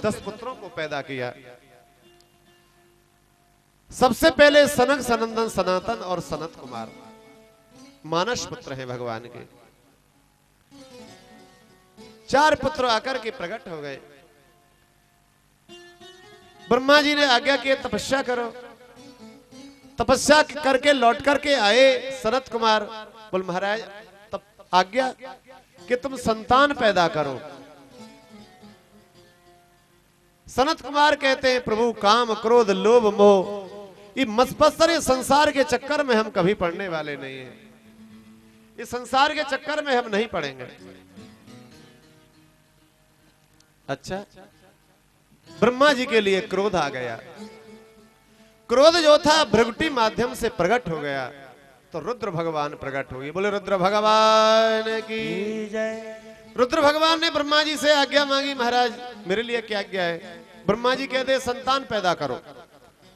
10 पुत्रों को पैदा किया। सबसे पहले सनक, सनंदन, सनातन और सनत कुमार मानस पुत्र हैं भगवान के। 4 पुत्र आकर के प्रकट हो गए। ब्रह्मा जी ने आज्ञा की तपस्या करो। तपस्या करके लौट करके आए सनत कुमार। बोल महाराज तब आज्ञा कि तुम संतान पैदा करो। सनत कुमार कहते हैं प्रभु काम, क्रोध, लोभ, मोह, ये मत्सर संसार के चक्कर में हम कभी पड़ने वाले नहीं हैं। इस संसार के चक्कर में हम नहीं पड़ेंगे। अच्छा, ब्रह्मा जी के लिए क्रोध आ गया। क्रोध जो था भृगुटी माध्यम से प्रकट हो गया तो रुद्र भगवान प्रकट हो गए। बोले रुद्र भगवान की जय। रुद्र भगवान ने ब्रह्मा जी से आज्ञा मांगी, महाराज मेरे लिए क्या आज्ञा है? ब्रह्मा जी कहते संतान पैदा करो,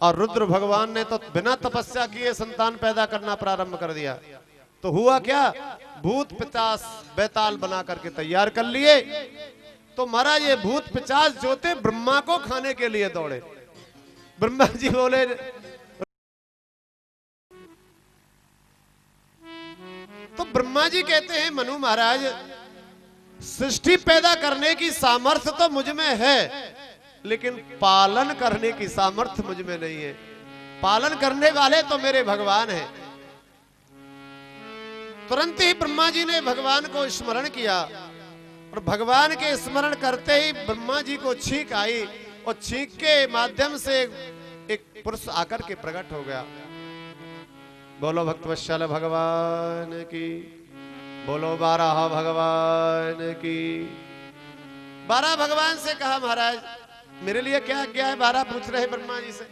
और रुद्र भगवान ने तो बिना तपस्या किए संतान पैदा करना प्रारंभ कर दिया। तो हुआ क्या, भूत पिशाच बैताल बना करके तैयार कर लिए। तो महाराज ये भूत पिशाच जो थे ब्रह्मा को खाने के लिए दौड़े। ब्रह्मा जी बोले, तो ब्रह्मा जी कहते हैं मनु महाराज सृष्टि पैदा करने की सामर्थ्य तो मुझ में है, लेकिन पालन करने की सामर्थ्य मुझ में नहीं है। पालन करने वाले तो मेरे भगवान हैं। तुरंत ही ब्रह्मा जी ने भगवान को स्मरण किया, और भगवान के स्मरण करते ही ब्रह्मा जी को छींक आई, और छींक के माध्यम से एक पुरुष आकर के प्रकट हो गया। बोलो भक्तवत्सल भगवान की, बोलो बारह भगवान की। 12 भगवान से कहा महाराज मेरे लिए क्या आज्ञा है? 12 पूछ रहे ब्रह्मा जी से।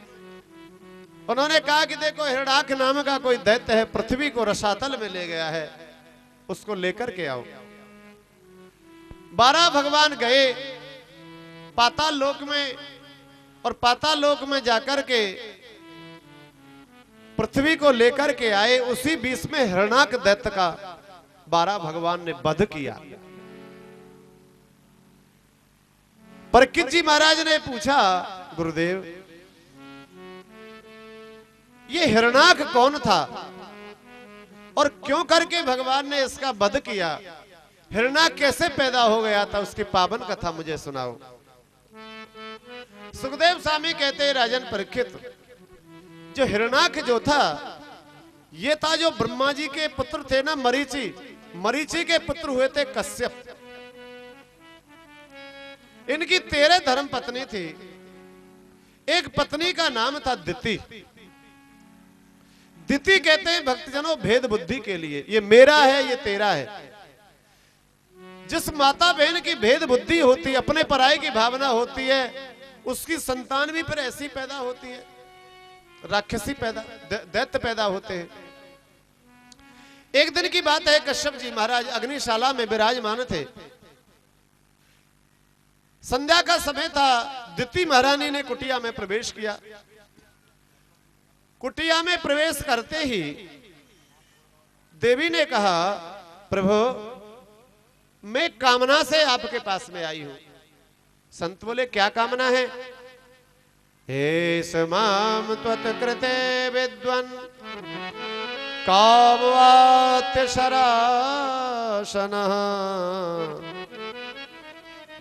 उन्होंने कहा कि देखो हिरणाक्ष नाम का कोई दैत्य है, पृथ्वी को रसातल में ले गया है, उसको लेकर के आओ। 12 भगवान गए पाताल लोक में, और पाताल लोक में जाकर के पृथ्वी को लेकर के आए। उसी बीच में हिरणाक्ष दैत्य का 12 भगवान ने वध किया। परीक्षित जी महाराज ने पूछा गुरुदेव ये हिरणाक्ष कौन था और क्यों करके भगवान ने इसका वध किया? हिरणाक्ष कैसे पैदा हो गया था? उसकी पावन कथा मुझे सुनाओ। सुखदेव स्वामी कहते हैं राजन परीक्षित, जो हिरणाक्ष जो था ये था जो ब्रह्मा जी के पुत्र थे ना, मरीचि। मरीचि के पुत्र हुए थे कश्यप। इनकी 13 धर्म पत्नी थी। एक पत्नी का नाम था दिति। दिति कहते हैं भक्तजनों भेद बुद्धि के लिए, ये मेरा है ये तेरा है। जिस माता बहन की भेद बुद्धि होती, अपने पराये की भावना होती है, उसकी संतान भी फिर ऐसी पैदा होती है, राक्षसी पैदा, दैत्य पैदा होते हैं। एक दिन की बात है, कश्यप जी महाराज अग्निशाला में विराजमान थे। संध्या का समय था। दिति महारानी ने कुटिया में प्रवेश किया। कुटिया में प्रवेश करते ही देवी ने कहा प्रभु मैं कामना से आपके पास में आई हूं। संत बोले क्या कामना है? हे समाम त्वत्कृते विद्वन् कामवात्य शराशनः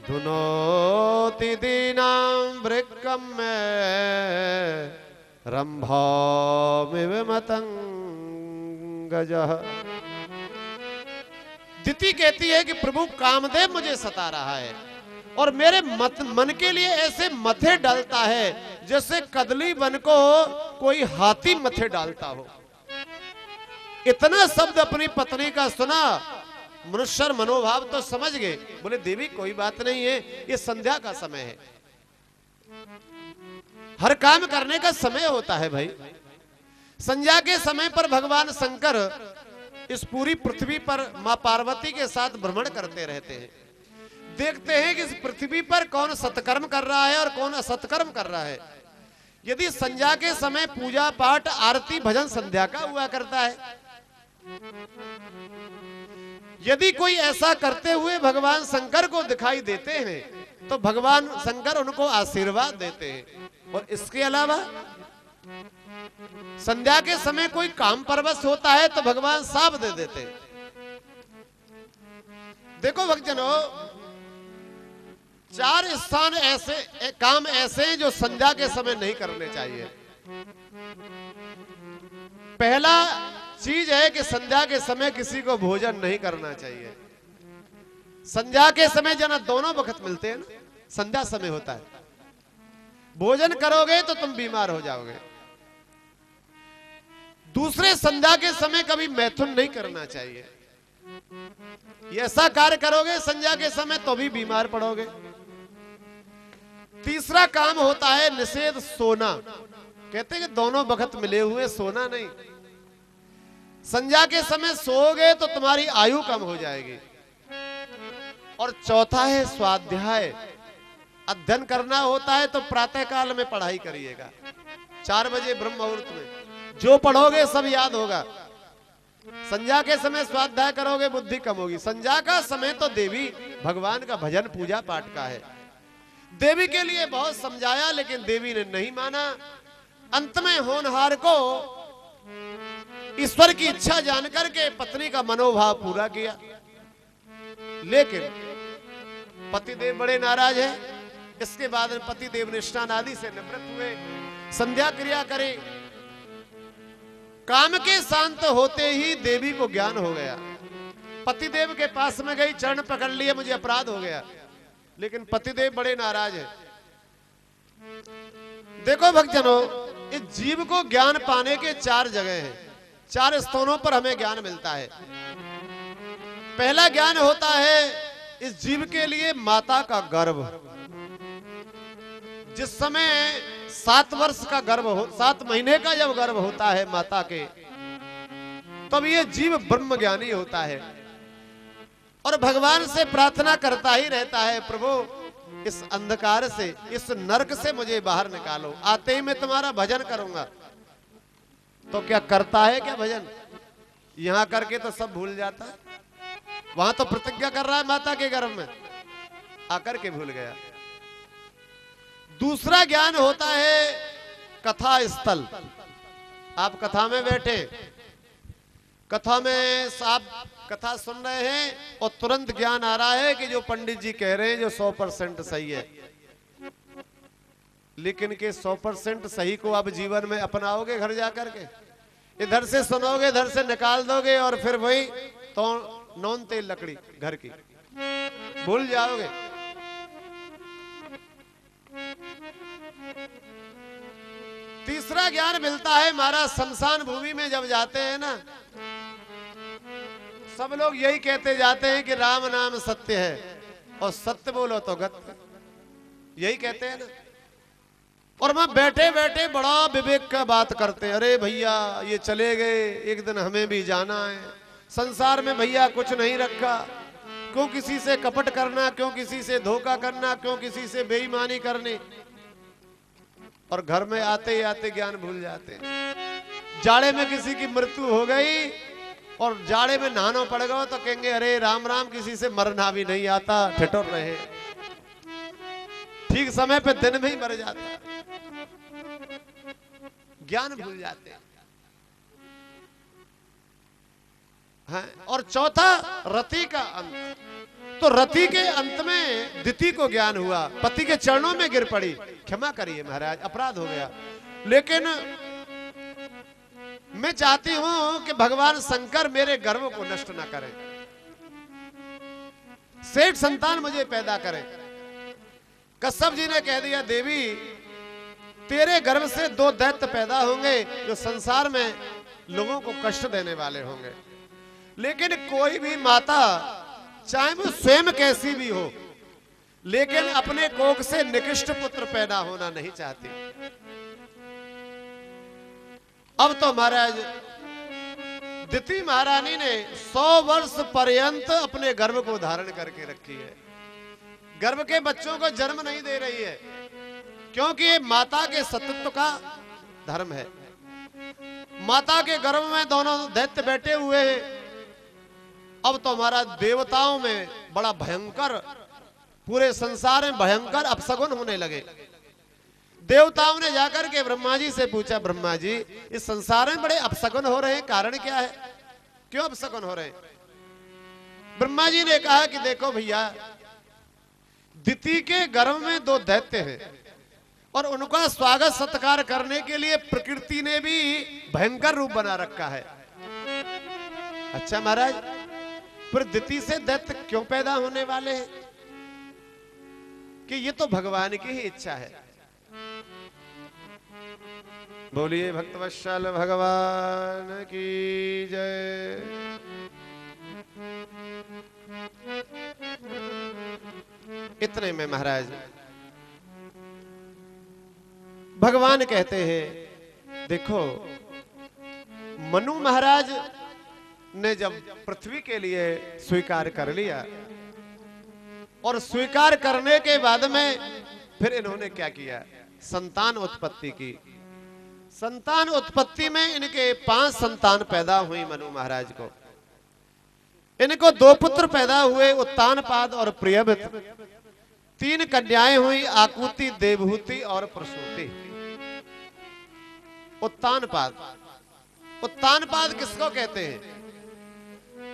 धुनोति दीनां वृक्कं मे रंभामिव मतंगजः। दिति कहती है कि प्रभु कामदेव मुझे सता रहा है और मेरे मन के लिए ऐसे मथे डालता है जैसे कदली वन को कोई हाथी मथे डालता हो। इतना शब्द अपनी पत्नी का सुना, मनुष्य मनोभाव तो समझ गए। बोले देवी कोई बात नहीं है, ये संध्या का समय है, हर काम करने का समय होता है भाई। संध्या के समय पर भगवान शंकर इस पूरी पृथ्वी पर मां पार्वती के साथ भ्रमण करते रहते हैं। देखते हैं कि इस पृथ्वी पर कौन सत्कर्म कर रहा है और कौन असत्कर्म कर रहा है। यदि संध्या के समय पूजा पाठ आरती भजन संध्या का हुआ करता है, यदि कोई ऐसा करते हुए भगवान शंकर को दिखाई देते हैं तो भगवान शंकर उनको आशीर्वाद देते हैं। और इसके अलावा संध्या के समय कोई काम परवश होता है तो भगवान साफ दे देते हैं। देखो भक्तजनों, 4 स्थान ऐसे काम ऐसे हैं जो संध्या के समय नहीं करने चाहिए। पहला चीज है कि संध्या के समय किसी को भोजन नहीं करना चाहिए। संध्या के समय जना दोनों वक्त मिलते हैं, संध्या समय होता है। भोजन करोगे तो तुम बीमार हो जाओगे। दूसरे, संध्या के समय कभी मैथुन नहीं करना चाहिए। ऐसा कार्य करोगे संध्या के समय तो भी बीमार पड़ोगे। तीसरा काम होता है निषेध सोना। कहते हैं कि दोनों वक्त मिले हुए सोना नहीं। संध्या के समय सोओगे तो तुम्हारी आयु कम हो जाएगी। और चौथा है स्वाध्याय। अध्ययन करना होता है तो प्रातः काल में पढ़ाई करिएगा। 4 बजे ब्रह्म मुहूर्त में जो पढ़ोगे सब याद होगा। संध्या के समय स्वाध्याय करोगे बुद्धि कम होगी। संध्या का समय तो देवी भगवान का भजन पूजा पाठ का है। देवी के लिए बहुत समझाया लेकिन देवी ने नहीं माना। अंत में होनहार को ईश्वर की इच्छा जानकर के पत्नी का मनोभाव पूरा किया, लेकिन पतिदेव बड़े नाराज हैं। इसके बाद पतिदेव ने स्नान आदि से निवृत्त हुए, संध्या क्रिया करे। काम के शांत होते ही देवी को ज्ञान हो गया। पतिदेव के पास में गई, चरण पकड़ लिए, मुझे अपराध हो गया। लेकिन पतिदेव बड़े नाराज हैं। देखो भक्तजनों, इस जीव को ज्ञान पाने के 4 जगह हैं। 4 स्थानों पर हमें ज्ञान मिलता है। पहला ज्ञान होता है इस जीव के लिए माता का गर्भ। जिस समय 7 वर्ष का गर्भ हो, 7 महीने का जब गर्भ होता है माता के, तब ये जीव ब्रह्म ज्ञानी होता है और भगवान से प्रार्थना करता ही रहता है, प्रभु इस अंधकार से, इस नरक से मुझे बाहर निकालो। आते ही मैं तुम्हारा भजन करूंगा। तो क्या करता है क्या भजन? यहां करके तो सब भूल जाता है। वहां तो प्रतिज्ञा कर रहा है माता के गर्भ में, आकर के भूल गया। दूसरा ज्ञान होता है कथा स्थल। आप कथा में बैठे, कथा में आप कथा सुन रहे हैं और तुरंत ज्ञान आ रहा है कि जो पंडित जी कह रहे हैं जो 100% सही है, लेकिन के 100% सही को आप जीवन में अपनाओगे घर जाकर के? इधर से सुनोगे, इधर से निकाल दोगे और फिर वही तो नॉन तेल लकड़ी घर की भूल जाओगे। तीसरा ज्ञान मिलता है महाराज शमशान भूमि में जब जाते हैं ना, सब लोग यही कहते जाते हैं कि राम नाम सत्य है और सत्य बोलो तो गत्य, यही कहते हैं ना। और वहां बैठे बैठे बड़ा विवेक का बात करते हैं, अरे भैया ये चले गए, एक दिन हमें भी जाना है। संसार में भैया कुछ नहीं रखा, क्यों किसी से कपट करना, क्यों किसी से धोखा करना, क्यों किसी से बेईमानी करनी। और घर में आते ही आते ज्ञान भूल जाते हैं। जाड़े में किसी की मृत्यु हो गई और जाड़े में नहाना पड़ गया तो कहेंगे अरे राम राम, किसी से मरना भी नहीं आता, ठिठुर रहे। ठीक समय पे दिन में ही मर जाता, ज्ञान भूल जाते हैं। और चौथा रति का अंत। तो रति के अंत में दिति को ज्ञान हुआ, पति के चरणों में गिर पड़ी, क्षमा करिए महाराज अपराध हो गया। लेकिन मैं चाहती हूं कि भगवान शंकर मेरे गर्व को नष्ट ना करें, सेठ संतान मुझे पैदा करें। कश्यप जी ने कह दिया देवी तेरे गर्भ से 2 दैत्य पैदा होंगे जो संसार में लोगों को कष्ट देने वाले होंगे। लेकिन कोई भी माता चाहे वो स्वयं कैसी भी हो, लेकिन अपने कोख से निकृष्ट पुत्र पैदा होना नहीं चाहती। अब तो महाराज दिति महारानी ने 100 वर्ष पर्यंत अपने गर्भ को धारण करके रखी है। गर्भ के बच्चों को जन्म नहीं दे रही है, क्योंकि ये माता के सतत्व का धर्म है। माता के गर्भ में दोनों दैत्य बैठे हुए हैं। अब तो हमारा देवताओं में बड़ा भयंकर पूरे संसार में भयंकर अपशगुन होने लगे। देवताओं ने जाकर के ब्रह्मा जी से पूछा, ब्रह्मा जी इस संसार में बड़े अपशगुन हो रहे हैं, कारण क्या है, क्यों अपशगुन हो रहे हैं? ब्रह्मा जी ने कहा कि देखो भैया, दिति के गर्भ में 2 दैत्य हैं और उनका स्वागत सत्कार करने के लिए प्रकृति ने भी भयंकर रूप बना रखा है। अच्छा महाराज, फिर दिति से दैत्य क्यों पैदा होने वाले हैं? कि ये तो भगवान की ही इच्छा है। बोलिए भक्तवत्सल भगवान की जय। इतने में महाराज भगवान कहते हैं, देखो मनु महाराज ने जब पृथ्वी के लिए स्वीकार कर लिया और स्वीकार करने के बाद में फिर इन्होंने क्या किया, संतान उत्पत्ति की। संतान उत्पत्ति में इनके 5 संतान पैदा हुई मनु महाराज को। इनको 2 पुत्र पैदा हुए, उत्तानपाद और प्रियव्रत। 3 कन्याएं हुई, आकुति, देवहूति और प्रसूति। उत्तानपाद, उत्तानपाद किसको कहते हैं?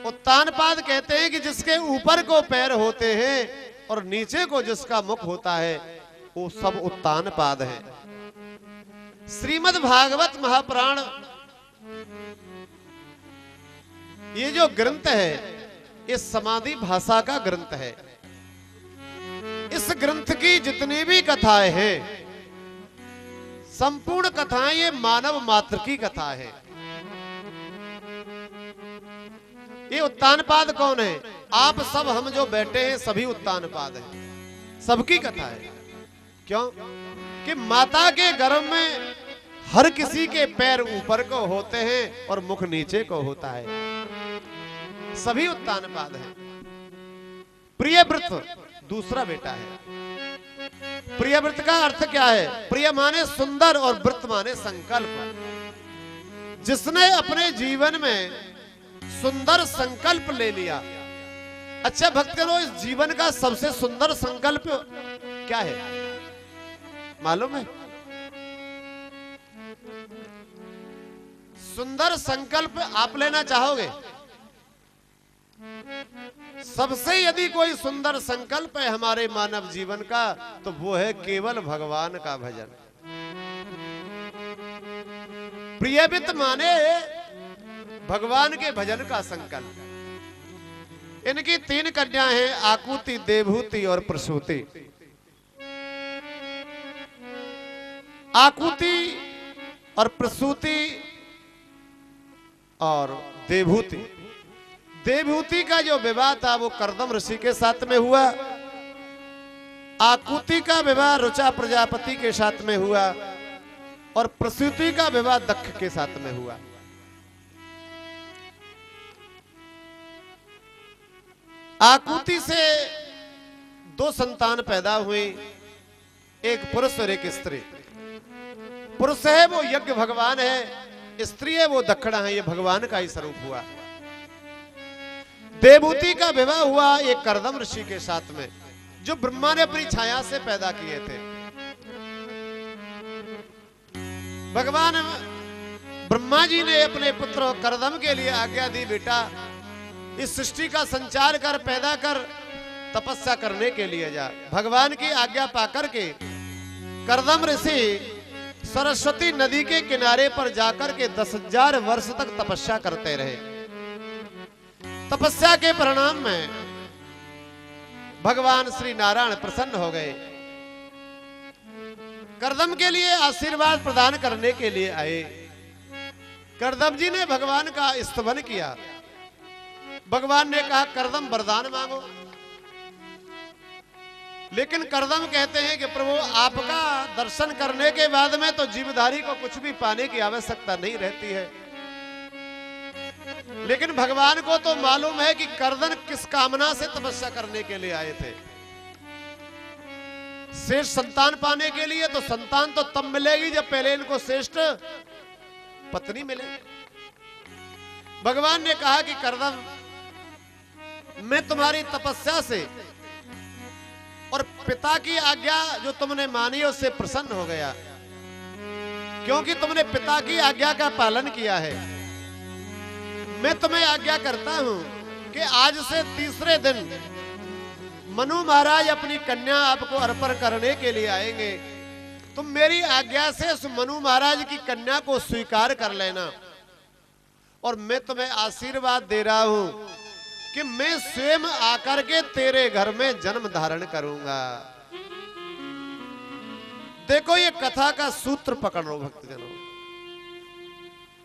उत्तानपाद कहते हैं कि जिसके ऊपर को पैर होते हैं और नीचे को जिसका मुख होता है, वो सब उत्तानपाद है। श्रीमद् भागवत महापुराण ये जो ग्रंथ है, ये समाधि भाषा का ग्रंथ है। इस ग्रंथ की जितनी भी कथाएं हैं, संपूर्ण कथाएं ये मानव मात्र की कथा है। ये उत्तानपाद कौन है? आप सब, हम जो बैठे हैं सभी उत्तानपाद हैं, सबकी कथा है। क्यों? कि माता के गर्भ में हर किसी के पैर ऊपर को होते हैं और मुख नीचे को होता है, सभी उत्तानपाद हैं। प्रियव्रत दूसरा बेटा है। प्रियव्रत का अर्थ क्या है? प्रिय माने सुंदर और व्रत माने संकल्प। जिसने अपने जीवन में सुंदर संकल्प ले लिया। अच्छा भक्तों, इस जीवन का सबसे सुंदर संकल्प क्या है मालूम है? सुंदर संकल्प आप लेना चाहोगे? सबसे यदि कोई सुंदर संकल्प है हमारे मानव जीवन का, तो वो है केवल भगवान का भजन। प्रियव्रत माने भगवान के भजन का संकल्प। इनकी 3 कन्या हैं, आकुति, देवहूति और प्रसूति। आकुति और प्रसूति और देवहूति। देवहूति का जो विवाह था वो कर्दम ऋषि के साथ में हुआ। आकुति का विवाह रुचा प्रजापति के साथ में हुआ और प्रसूति का विवाह दक्ष के साथ में हुआ। आकुति से 2 संतान पैदा हुई, एक पुरुष और एक स्त्री। पुरुष है वो यज्ञ भगवान है, स्त्री है वो दक्षिणा है, ये भगवान का ही स्वरूप हुआ। देवहूति का विवाह हुआ एक कर्दम ऋषि के साथ में, जो ब्रह्मा ने अपनी छाया से पैदा किए थे। भगवान ब्रह्मा जी ने अपने पुत्र कर्दम के लिए आज्ञा दी, बेटा इस सृष्टि का संचार कर, पैदा कर, तपस्या करने के लिए जा। भगवान की आज्ञा पाकर के कर्दम ऋषि सरस्वती नदी के किनारे पर जाकर के 10,000 वर्ष तक तपस्या करते रहे। तपस्या के परिणाम में भगवान श्री नारायण प्रसन्न हो गए। कर्दम के लिए आशीर्वाद प्रदान करने के लिए आए। कर्दम जी ने भगवान का स्तवन किया। भगवान ने कहा कर्दम वरदान मांगो, लेकिन कर्दम कहते हैं कि प्रभु आपका दर्शन करने के बाद में तो जीवधारी को कुछ भी पाने की आवश्यकता नहीं रहती है। लेकिन भगवान को तो मालूम है कि कर्दम किस कामना से तपस्या करने के लिए आए थे। श्रेष्ठ संतान पाने के लिए। तो संतान तो तब मिलेगी जब पहले इनको श्रेष्ठ पत्नी मिले। भगवान ने कहा कि कर्दम मैं तुम्हारी तपस्या से और पिता की आज्ञा जो तुमने मानी उससे प्रसन्न हो गया, क्योंकि तुमने पिता की आज्ञा का पालन किया है। मैं तुम्हें आज्ञा करता हूं कि आज से तीसरे दिन मनु महाराज अपनी कन्या आपको अर्पण करने के लिए आएंगे। तुम मेरी आज्ञा से उस मनु महाराज की कन्या को स्वीकार कर लेना, और मैं तुम्हें आशीर्वाद दे रहा हूं कि मैं स्वयं आकर के तेरे घर में जन्म धारण करूंगा। देखो ये कथा का सूत्र पकड़ लो भक्तजनों।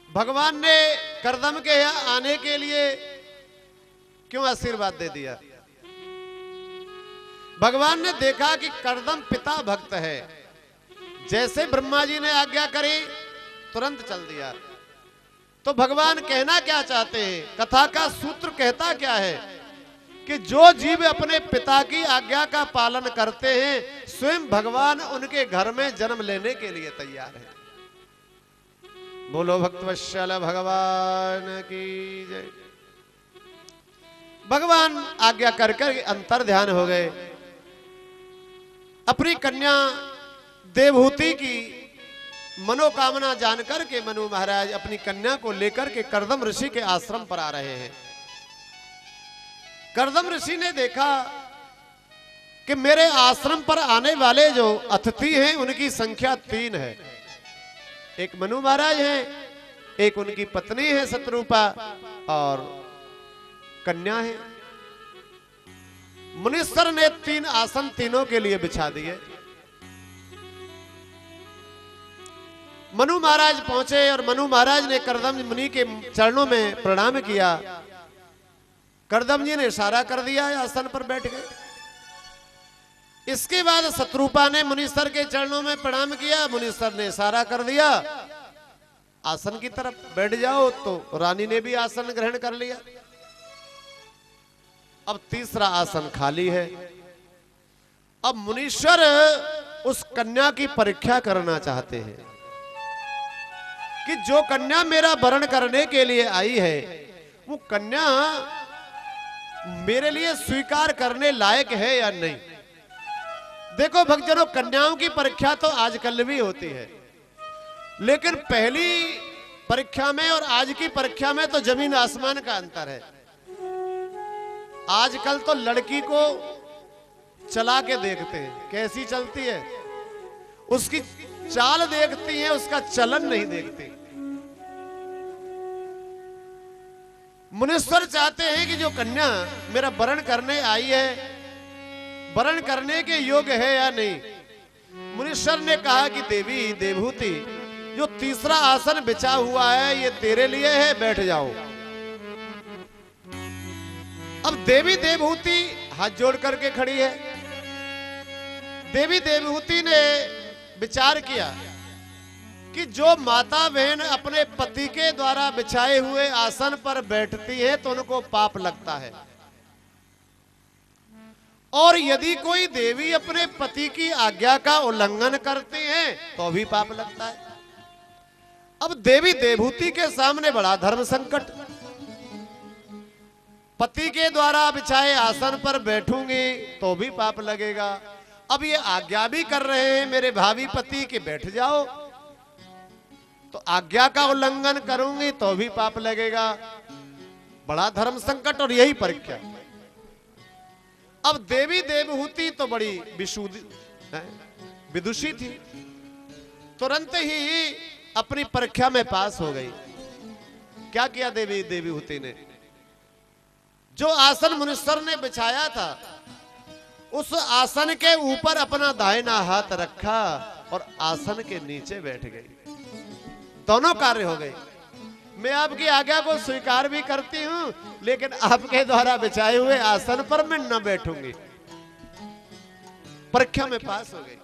भगवान ने करदम के यहां आने के लिए क्यों आशीर्वाद दे दिया? भगवान ने देखा कि करदम पिता भक्त है, जैसे ब्रह्मा जी ने आज्ञा करी तुरंत चल दिया। तो भगवान कहना क्या चाहते हैं? कथा का सूत्र कहता क्या है कि जो जीव अपने पिता की आज्ञा का पालन करते हैं, स्वयं भगवान उनके घर में जन्म लेने के लिए तैयार है। बोलो भक्तवत्सल भगवान की जय। भगवान आज्ञा कर कर अंतर ध्यान हो गए। अपनी कन्या देवहूति की मनोकामना जानकर के मनु महाराज अपनी कन्या को लेकर के करदम ऋषि के आश्रम पर आ रहे हैं। करदम ऋषि ने देखा कि मेरे आश्रम पर आने वाले जो अतिथि हैं उनकी संख्या 3 है। एक मनु महाराज हैं, एक उनकी पत्नी है शत्रुपा, और कन्या है। मुनीश्वर ने 3 आसन तीनों के लिए बिछा दिए। मनु महाराज पहुंचे और मनु महाराज ने करदम मुनि के चरणों में प्रणाम किया। करदम जी ने इशारा कर दिया, आसन पर बैठ गए। इसके बाद शत्रुपा ने मुनीश्वर के चरणों में प्रणाम किया। मुनीश्वर ने इशारा कर दिया आसन की तरफ, बैठ जाओ। तो रानी ने भी आसन ग्रहण कर लिया। अब तीसरा आसन खाली है। अब मुनीश्वर उस कन्या की परीक्षा करना चाहते हैं कि जो कन्या मेरा वरण करने के लिए आई है, वो कन्या मेरे लिए स्वीकार करने लायक है या नहीं। देखो भक्तजनों, कन्याओं की परीक्षा तो आजकल भी होती है, लेकिन पहली परीक्षा में और आज की परीक्षा में तो जमीन आसमान का अंतर है। आजकल तो लड़की को चला के देखते हैं कैसी चलती है, उसकी चाल देखती है, उसका चलन नहीं देखती। मुनीश्वर चाहते हैं कि जो कन्या मेरा वरण करने आई है, वरण करने के योग्य है या नहीं। मुनीश्वर ने कहा कि देवी देवहूति, जो तीसरा आसन बिछा हुआ है ये तेरे लिए है, बैठ जाओ। अब देवी देवहूति हाथ जोड़ करके खड़ी है। देवी देवहूति ने विचार किया कि जो माता बहन अपने पति के द्वारा बिछाए हुए आसन पर बैठती है तो उनको पाप लगता है, और यदि कोई देवी अपने पति की आज्ञा का उल्लंघन करती है तो भी पाप लगता है। अब देवी देवहूति के सामने बड़ा धर्म संकट। पति के द्वारा बिछाए आसन पर बैठूंगी तो भी पाप लगेगा। अब ये आज्ञा भी कर रहे हैं मेरे भावी पति के बैठ जाओ, तो आज्ञा का उल्लंघन करूंगी तो भी पाप लगेगा। बड़ा धर्म संकट और यही परीक्षा। अब देवी देवहूति तो बड़ी विदुषी थी, तुरंत ही अपनी परीक्षा में पास हो गई। क्या किया देवी देवहूति ने? जो आसन मुनीश्वर ने बिछाया था उस आसन के ऊपर अपना दाहिना हाथ रखा और आसन के नीचे बैठ गई। दोनों कार्य हो गए। मैं आपकी आज्ञा को स्वीकार भी करती हूं, लेकिन आपके द्वारा बिछाए हुए आसन पर मैं न बैठूंगी। परीक्षा में पास हो गई।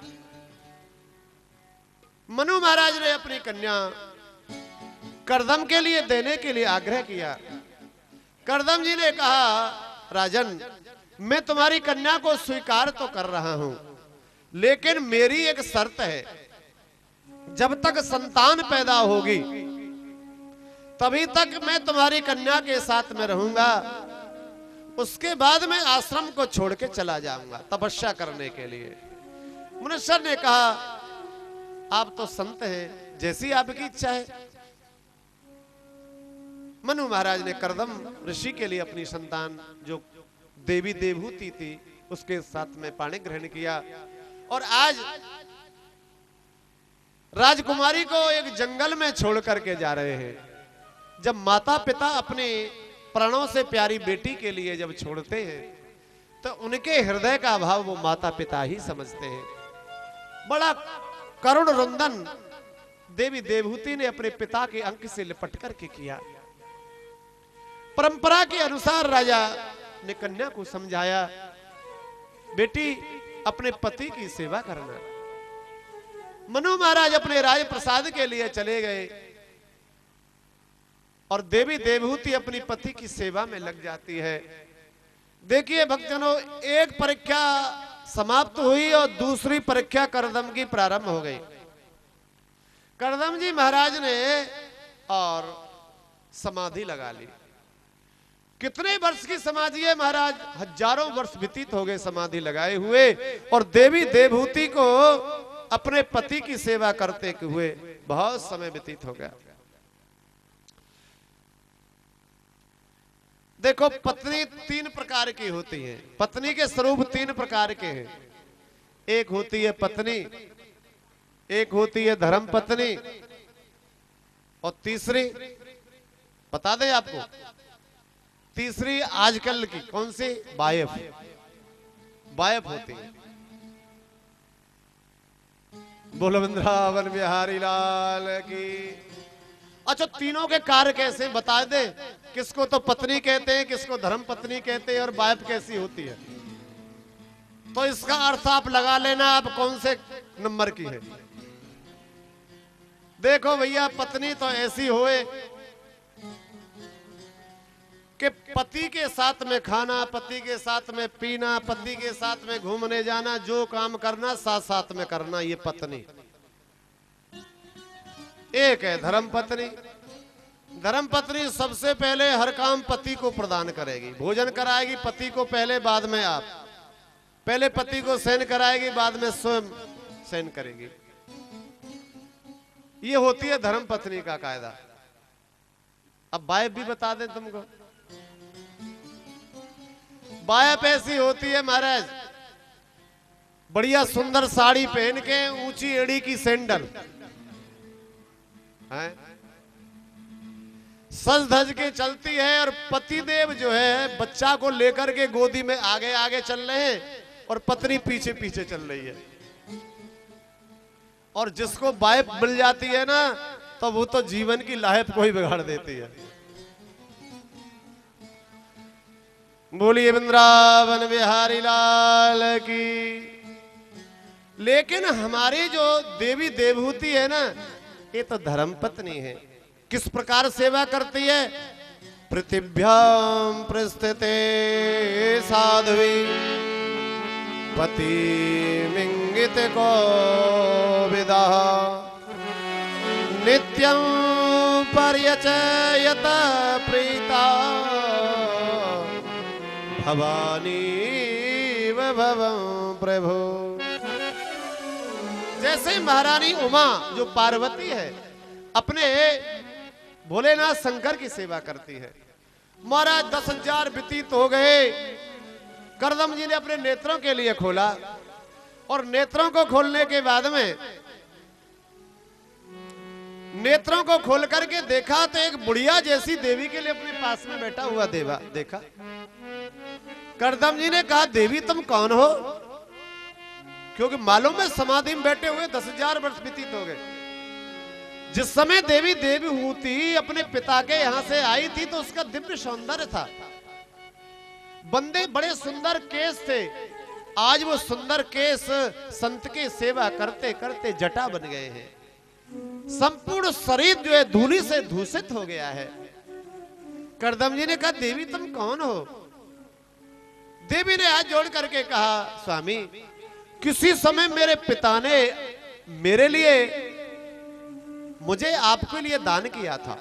मनु महाराज ने अपनी कन्या करदम के लिए देने के लिए आग्रह किया। करदम जी ने कहा, राजन, मैं तुम्हारी कन्या को स्वीकार तो कर रहा हूं, लेकिन मेरी एक शर्त है। जब तक संतान पैदा होगी तभी तक मैं तुम्हारी कन्या के साथ में रहूंगा। उसके बाद मैं आश्रम को छोड़ के चला जाऊंगा तपस्या करने के लिए। मुनीश्वर ने कहा आप तो संत हैं, जैसी आपकी इच्छा है। मनु महाराज ने करदम ऋषि के लिए अपनी संतान जो देवी देवहूति थी उसके साथ में पाणी ग्रहण किया और आज राजकुमारी को एक जंगल में छोड़ करके जा रहे हैं। जब माता पिता अपने प्राणों से प्यारी बेटी के लिए जब छोड़ते हैं तो उनके हृदय का भाव वो माता पिता ही समझते हैं। बड़ा करुण रुंदन देवी देवहूति ने अपने पिता के अंक से लिपट करके किया। परंपरा के अनुसार राजा ने कन्या को समझाया, बेटी अपने पति की सेवा करना। मनु महाराज अपने राज प्रसाद के लिए चले गए और देवी देवहूति अपनी पति की सेवा में लग जाती है। देखिए भक्तजनों, एक परीक्षा समाप्त हुई और दूसरी परीक्षा करदम की प्रारंभ हो गई। करदम जी महाराज ने और समाधि लगा ली। कितने वर्ष की समाधि है महाराज? हजारों वर्ष व्यतीत हो गए समाधि लगाए हुए और देवी देवहूति को अपने पति की सेवा करते हुए बहुत समय व्यतीत हो गया। देखो, पत्नी तीन प्रकार की होती है। पत्नी के स्वरूप तीन प्रकार के हैं। एक होती है पत्नी, एक होती है धर्म पत्नी और तीसरी बता दें आपको, तीसरी आजकल की कौन सी? वाइफ। वाइफ होती है। बोलो वृंदावन बिहारी लाल की। अच्छा, तीनों के कार्य कैसे बता दे? किसको तो पत्नी कहते हैं, किसको धर्म पत्नी कहते हैं और वाइफ कैसी होती है। तो इसका अर्थ आप लगा लेना आप कौन से नंबर की है। देखो भैया, पत्नी तो ऐसी होए कि पति के साथ में खाना, पति के साथ में पीना, पति के साथ में घूमने जाना, जो काम करना साथ साथ में करना, ये पत्नी। एक है धर्म पत्नी। धर्म पत्नी सबसे पहले हर काम पति को प्रदान करेगी। भोजन कराएगी पति को पहले, बाद में आप। पहले पति को शयन कराएगी, बाद में स्वयं शयन करेगी। ये होती है धर्म पत्नी का कायदा। अब वाइफ भी बता दें तुमको। वाइफ ऐसी होती है महाराज, बढ़िया सुंदर साड़ी पहन के, ऊंची एड़ी की सैंडल है, सज धज के चलती है और पतिदेव जो है बच्चा को लेकर के गोदी में आगे आगे चल रहे हैं और पत्नी पीछे पीछे चल रही है। और जिसको वाइफ मिल जाती है ना, तो वो तो जीवन की लाइफ को ही बिगाड़ देती है। बोलिए वृंदावन बिहारी लाल की। लेकिन हमारी जो देवी देवहूति है ना, ये तो धर्म पत्नी है। किस प्रकार सेवा करती है? पृथिव्याम प्रस्थिते साध्वी पति मिंगित को विदा नित्यं पर्यचयत प्रीता भवानी भवं प्रभु। जैसे महारानी उमा जो पार्वती है, अपने भोलेनाथ शंकर की सेवा करती है। महाराज 10,000 व्यतीत हो गए। करदम जी ने अपने नेत्रों के लिए खोला और नेत्रों को खोलने के बाद में नेत्रों को खोल करके देखा तो एक बुढ़िया जैसी देवी के लिए अपने पास में बैठा हुआ देवा देखा। करदम जी ने कहा, देवी तुम कौन हो? क्योंकि मालूम है समाधि में बैठे हुए 10,000 वर्ष व्यतीत हो गए। जिस समय देवी देवहूति अपने पिता के यहां से आई थी तो उसका दिव्य सौंदर्य था। बंदे बड़े सुंदर केस थे। आज वो सुंदर केस संत की सेवा करते करते जटा बन गए हैं। संपूर्ण शरीर जो है धूलि से दूषित हो गया है। करदम जी ने कहा, देवी तुम कौन हो? देवी ने हाथ जोड़ करके कहा, स्वामी किसी समय मेरे पिता ने मेरे लिए, मुझे आपके लिए दान किया था।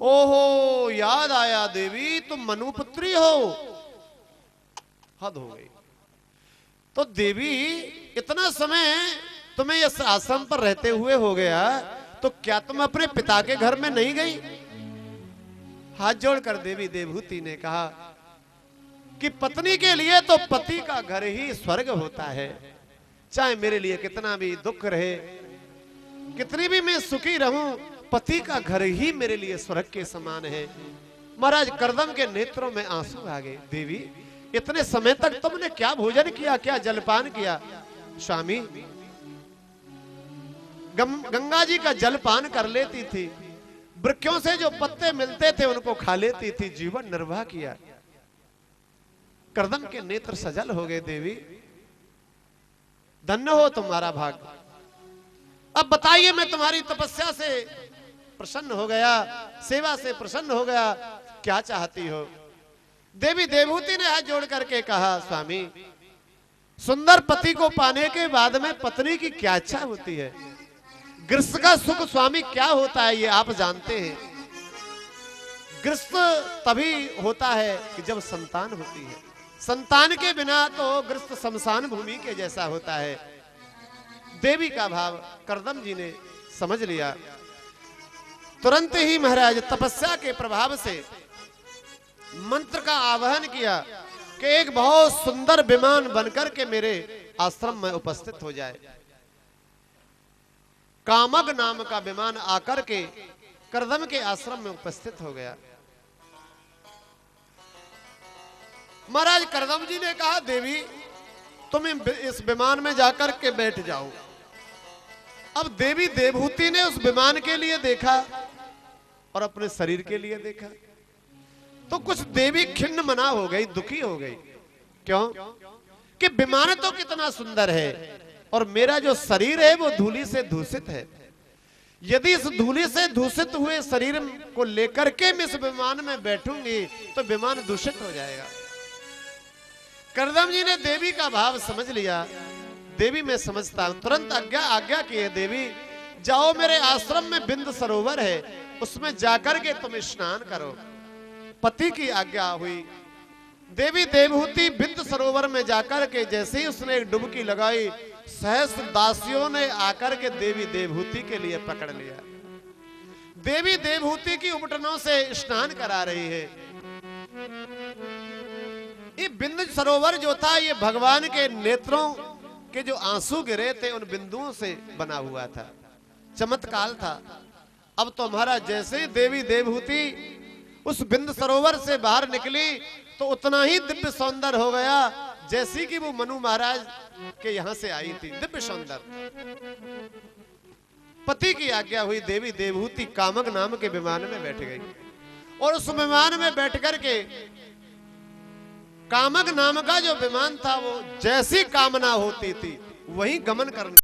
ओहो, याद आया देवी, तुम मनुपुत्री हो। हद हो गई। तो देवी इतना समय तुम्हें इस आश्रम पर रहते हुए हो गया, तो क्या तुम अपने पिता के घर में नहीं गई? हाथ जोड़कर देवी देवहूति ने कहा कि पत्नी के लिए तो पति का घर ही स्वर्ग होता है। चाहे मेरे लिए कितना भी दुख रहे, कितनी भी मैं सुखी रहूं, पति का घर ही मेरे लिए स्वर्ग के समान है। महाराज करदम के नेत्रों में आंसू आ गए। देवी इतने समय तक तुमने क्या भोजन किया, क्या जलपान किया? स्वामी गंगा जी का जलपान कर लेती थी, वृक्षों से जो पत्ते मिलते थे उनको खा लेती थी, जीवन निर्वाह किया। करदम के नेत्र सजल हो गए। देवी धन्य हो तुम्हारा भाग्य। अब बताइए, मैं तुम्हारी तपस्या से प्रसन्न हो गया, सेवा से प्रसन्न हो गया, क्या चाहती हो? देवी देवहूति ने हाथ जोड़ करके कहा, स्वामी सुंदर पति को पाने के बाद में पत्नी की क्या इच्छा होती है? गृहस्थ का सुख स्वामी क्या होता है ये आप जानते हैं। गृहस्थ तभी होता है कि जब संतान होती है, संतान के बिना तो गृहस्थ शमशान भूमि के जैसा होता है। देवी का भाव करदम जी ने समझ लिया। तुरंत ही महाराज तपस्या के प्रभाव से मंत्र का आवाहन किया कि एक बहुत सुंदर विमान बनकर के मेरे आश्रम में उपस्थित हो जाए। कामग नाम का विमान आकर के करदम के आश्रम में उपस्थित हो गया। महाराज करदम जी ने कहा, देवी तुम इस विमान में जाकर के बैठ जाओ। अब देवी देवहूति ने उस विमान के लिए देखा और अपने शरीर के लिए देखा, तो कुछ देवी खिन्न मना हो गई, दुखी हो गई। क्यों? कि विमान तो कितना सुंदर है और मेरा जो शरीर है वो धूलि से दूषित है। यदि इस धूलि से दूषित हुए शरीर को लेकर के मैं इस विमान में बैठूंगी तो विमान दूषित हो जाएगा। करदम जी ने देवी का भाव समझ लिया। देवी मैं समझता हूं। तुरंत आज्ञा किए, देवी जाओ मेरे आश्रम में बिंद सरोवर है, उसमें जाकर के तुम स्नान करो। पति की आज्ञा हुई। देवी देवहूति बिंद सरोवर में जाकर के जैसे ही उसने एक डुबकी लगाई, सहस्त्र दासियों ने आकर के देवी देवहूति के लिए पकड़ लिया। देवी देवहूति की उपटनों से स्नान करा रही है। ये बिंद सरोवर जो था ये भगवान के नेत्रों के जो आंसू गिरे थे उन बिंदुओं से बना हुआ था, चमत्कार था। अब तो महाराज जैसे ही देवी देवहूति उस बिंद सरोवर से बाहर निकली तो उतना ही दिव्य सौंदर्य हो गया जैसी कि वो मनु महाराज के यहां से आई थी। दिव्य सौंदर्य। पति की आज्ञा हुई, देवी देवहूति कामग नाम के विमान में बैठ गई और उस विमान में बैठ करके कामग नाम का जो विमान था वो जैसी कामना होती थी वही गमन करना